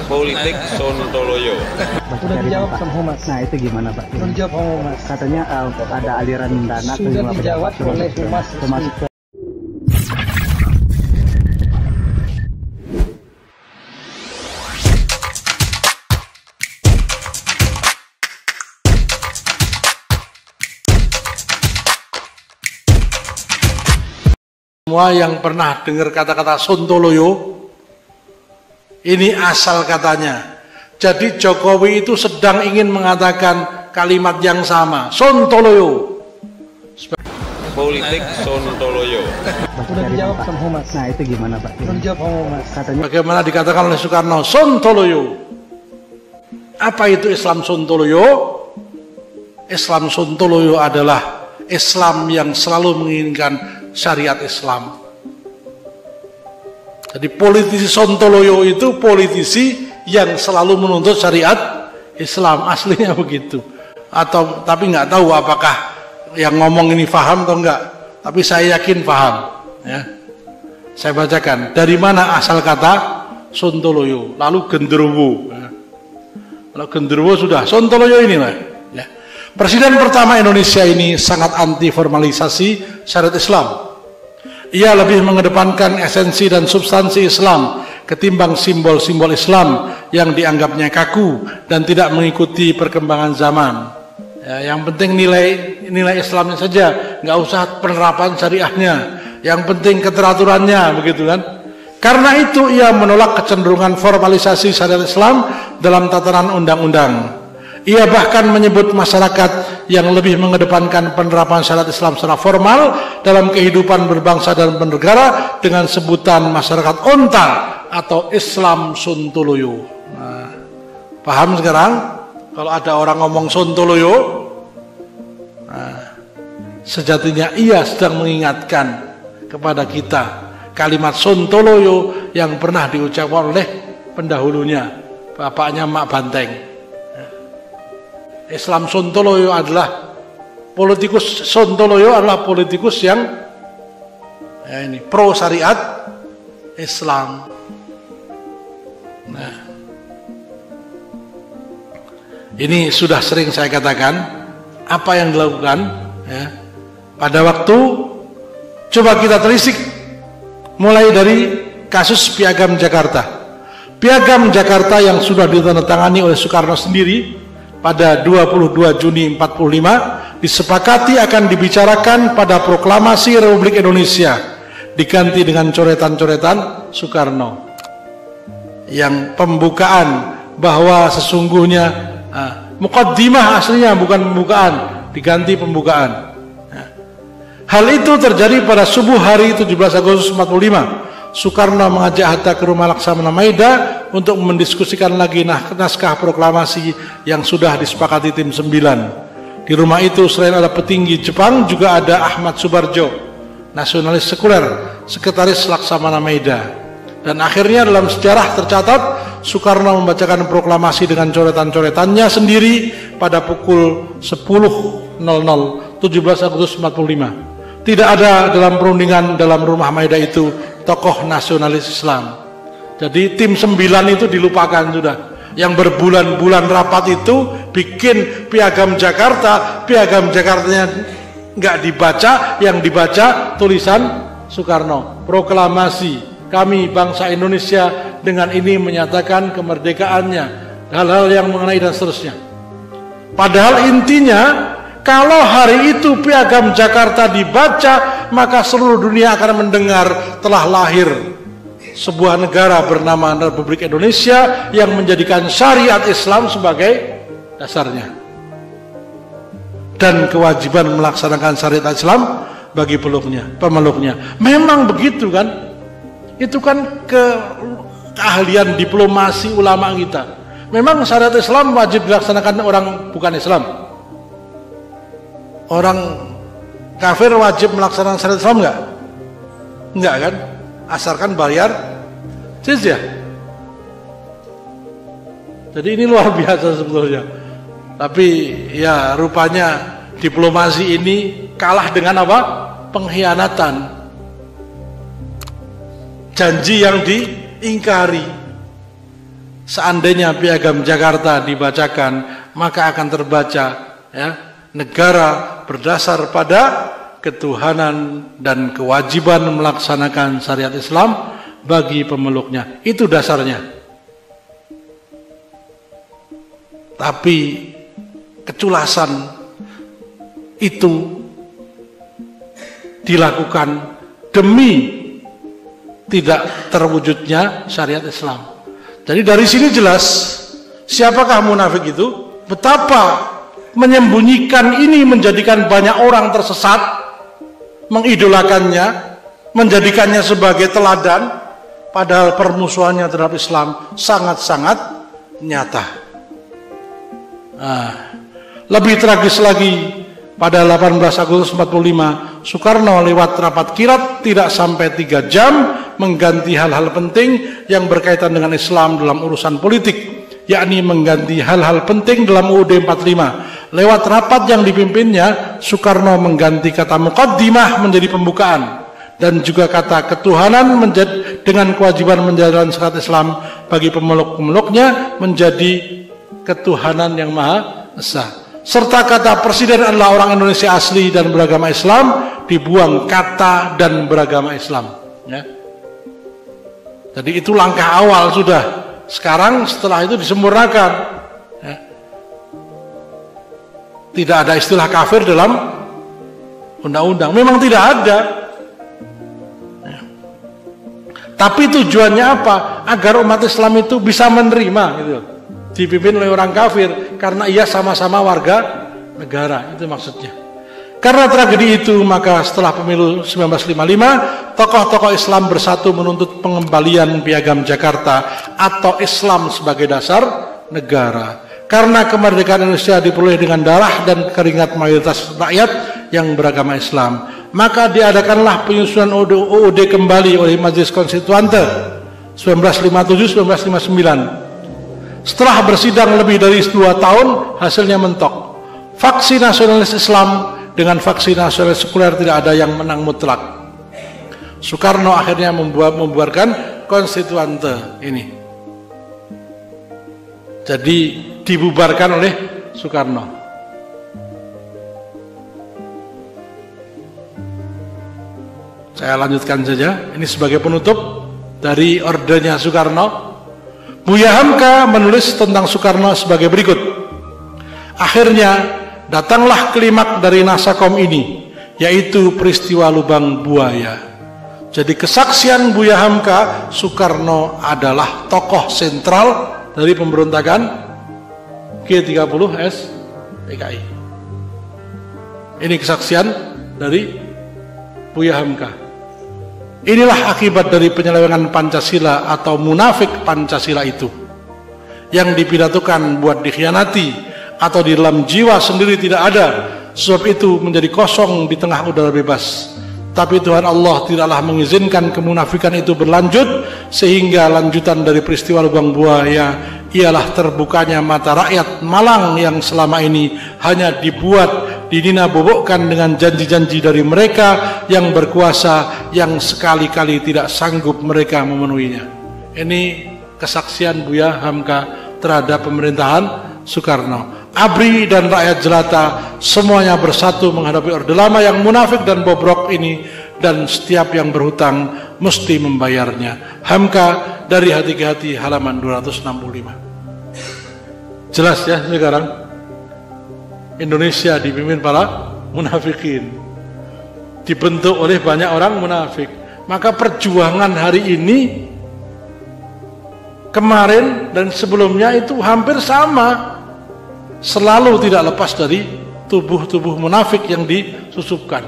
Politik Sontoloyo. Sudah dijawab sama Humas. Nah itu gimana Pak? Sudah dijawab sama Humas. Katanya ada aliran dana ke Sudah dijawab oleh Humas. termasuk ke semua yang pernah dengar kata-kata Sontoloyo, ini asal katanya. Jadi Jokowi itu sedang ingin mengatakan kalimat yang sama, Sontoloyo. Politik Sontoloyo. Sudah dijawab sama Humas. Nah itu gimana Pak? Sudah dijawab sama Humas. Katanya Bagaimana dikatakan oleh Soekarno, Sontoloyo. Apa itu Islam Sontoloyo? Islam Sontoloyo adalah Islam yang selalu menginginkan syariat Islam. Jadi politisi Sontoloyo itu politisi yang selalu menuntut syariat Islam, aslinya begitu. Atau tapi nggak tahu apakah yang ngomong ini paham atau enggak. Tapi saya yakin paham. Ya. Saya bacakan dari mana asal kata Sontoloyo, lalu genderuwo. Ya. Kalau genderuwo sudah, Sontoloyo inilah. Ya. Presiden pertama Indonesia ini sangat anti formalisasi syariat Islam. Ia lebih mengedepankan esensi dan substansi Islam ketimbang simbol-simbol Islam yang dianggapnya kaku dan tidak mengikuti perkembangan zaman. Ya, yang penting nilai Islamnya saja, nggak usah penerapan syariahnya. Yang penting keteraturannya, begitu kan? Karena itu ia menolak kecenderungan formalisasi syariat Islam dalam tatanan undang-undang. Ia bahkan menyebut masyarakat yang lebih mengedepankan penerapan syariat Islam secara formal dalam kehidupan berbangsa dan bernegara dengan sebutan masyarakat onta atau Islam Sontoloyo. Nah, paham sekarang? Kalau ada orang ngomong Sontoloyo, nah, sejatinya ia sedang mengingatkan kepada kita kalimat Sontoloyo yang pernah diucapkan oleh pendahulunya, bapaknya Mak Banteng. Islam Sontoloyo adalah politikus Sontoloyo adalah politikus yang ya ini pro syariat Islam. Nah, ini sudah sering saya katakan apa yang dilakukan ya, pada waktu coba kita telisik mulai dari kasus Piagam Jakarta. Piagam Jakarta yang sudah ditandatangani oleh Soekarno sendiri pada 22 Juni 45 disepakati akan dibicarakan pada proklamasi Republik Indonesia diganti dengan coretan-coretan Soekarno yang pembukaan bahwa sesungguhnya muqaddimah aslinya bukan pembukaan, diganti pembukaan. Hal itu terjadi pada subuh hari 17 Agustus 45. Soekarno mengajak Hatta ke rumah Laksamana Maida untuk mendiskusikan lagi naskah proklamasi yang sudah disepakati tim 9. Di rumah itu selain ada petinggi Jepang juga ada Ahmad Subarjo, nasionalis sekuler, sekretaris Laksamana Maida. Dan akhirnya dalam sejarah tercatat Soekarno membacakan proklamasi dengan coretan-coretannya sendiri pada pukul 10.00 17 Agustus 45. Tidak ada dalam perundingan dalam rumah Maida itu tokoh nasionalis Islam. Jadi tim 9 itu dilupakan sudah. Yang berbulan-bulan rapat itu bikin Piagam Jakarta, Piagam Jakartanya nggak dibaca, yang dibaca tulisan Soekarno. Proklamasi kami bangsa Indonesia dengan ini menyatakan kemerdekaannya, hal-hal yang mengenai dan seterusnya. Padahal intinya kalau hari itu Piagam Jakarta dibaca, maka seluruh dunia akan mendengar telah lahir sebuah negara bernama Republik Indonesia yang menjadikan syariat Islam sebagai dasarnya. Dan kewajiban melaksanakan syariat Islam bagi pemeluknya. Memang begitu kan? Itu kan keahlian diplomasi ulama kita. Memang syariat Islam wajib dilaksanakan orang bukan Islam. Orang kafir wajib melaksanakan syariat Islam enggak? Enggak kan? Asalkan bayar jizyah. Jadi ini luar biasa sebetulnya. Tapi ya rupanya diplomasi ini kalah dengan apa? Pengkhianatan. Janji yang diingkari. seandainya Piagam Jakarta dibacakan, maka akan terbaca ya, negara berdasar pada ketuhanan dan kewajiban melaksanakan syariat Islam bagi pemeluknya. Itu dasarnya. Tapi keculasan itu dilakukan demi tidak terwujudnya syariat Islam. Jadi dari sini jelas siapakah munafik itu, betapa menyembunyikan ini menjadikan banyak orang tersesat, mengidolakannya, menjadikannya sebagai teladan, padahal permusuhannya terhadap Islam sangat-sangat nyata. Lebih tragis lagi, pada 18 Agustus 45, Soekarno lewat rapat kilat tidak sampai 3 jam mengganti hal-hal penting yang berkaitan dengan Islam dalam urusan politik, yakni mengganti hal-hal penting dalam UUD 45. Lewat rapat yang dipimpinnya, Soekarno mengganti kata muqaddimah menjadi pembukaan, dan juga kata ketuhanan dengan kewajiban menjalankan syariat Islam bagi pemeluk-pemeluknya menjadi ketuhanan yang Maha Esa. Serta kata presiden adalah orang Indonesia asli dan beragama Islam, dibuang kata dan beragama Islam. Ya. Jadi itu langkah awal sudah. Sekarang setelah itu disempurnakan. Ya. Tidak ada istilah kafir dalam undang-undang. Memang tidak ada. Ya. Tapi tujuannya apa? Agar umat Islam itu bisa menerima, gitu. Dipimpin oleh orang kafir karena ia sama-sama warga negara, itu maksudnya. Karena tragedi itu, maka setelah pemilu 1955, tokoh-tokoh Islam bersatu menuntut pengembalian Piagam Jakarta atau Islam sebagai dasar negara. Karena kemerdekaan Indonesia diperoleh dengan darah dan keringat mayoritas rakyat yang beragama Islam, maka diadakanlah penyusunan UUD kembali oleh Majelis Konstituante 1957-1959. Setelah bersidang lebih dari 2 tahun, hasilnya mentok. Faksi nasionalis Islam dengan faksi nasionalis sekuler tidak ada yang menang mutlak. Soekarno akhirnya membuarkan Konstituante ini. Jadi dibubarkan oleh Soekarno. Saya lanjutkan saja. Ini sebagai penutup dari ordenya Soekarno. Buya Hamka menulis tentang Soekarno sebagai berikut. Akhirnya datanglah klimak dari Nasakom ini, yaitu peristiwa Lubang Buaya. Jadi kesaksian Buya Hamka, Soekarno adalah tokoh sentral dari pemberontakan G30S PKI. Ini kesaksian dari Buya Hamka. Inilah akibat dari penyelewengan Pancasila atau munafik Pancasila itu, yang dipidatokan buat dikhianati atau di dalam jiwa sendiri tidak ada, sebab itu menjadi kosong di tengah udara bebas. Tapi Tuhan Allah tidaklah mengizinkan kemunafikan itu berlanjut, sehingga lanjutan dari peristiwa Lubang Buaya ialah terbukanya mata rakyat Malang yang selama ini hanya dibuat dinina-bobokkan dengan janji-janji dari mereka yang berkuasa, yang sekali-kali tidak sanggup mereka memenuhinya. Ini kesaksian Buya Hamka terhadap pemerintahan Soekarno. ABRI dan rakyat jelata semuanya bersatu menghadapi Orde Lama yang munafik dan bobrok ini, dan setiap yang berhutang mesti membayarnya. Hamka dari Hati ke Hati halaman 265. Jelas ya sekarang Indonesia dipimpin para munafikin, dibentuk oleh banyak orang munafik. Maka perjuangan hari ini, kemarin dan sebelumnya itu hampir sama, selalu tidak lepas dari tubuh-tubuh munafik yang disusupkan.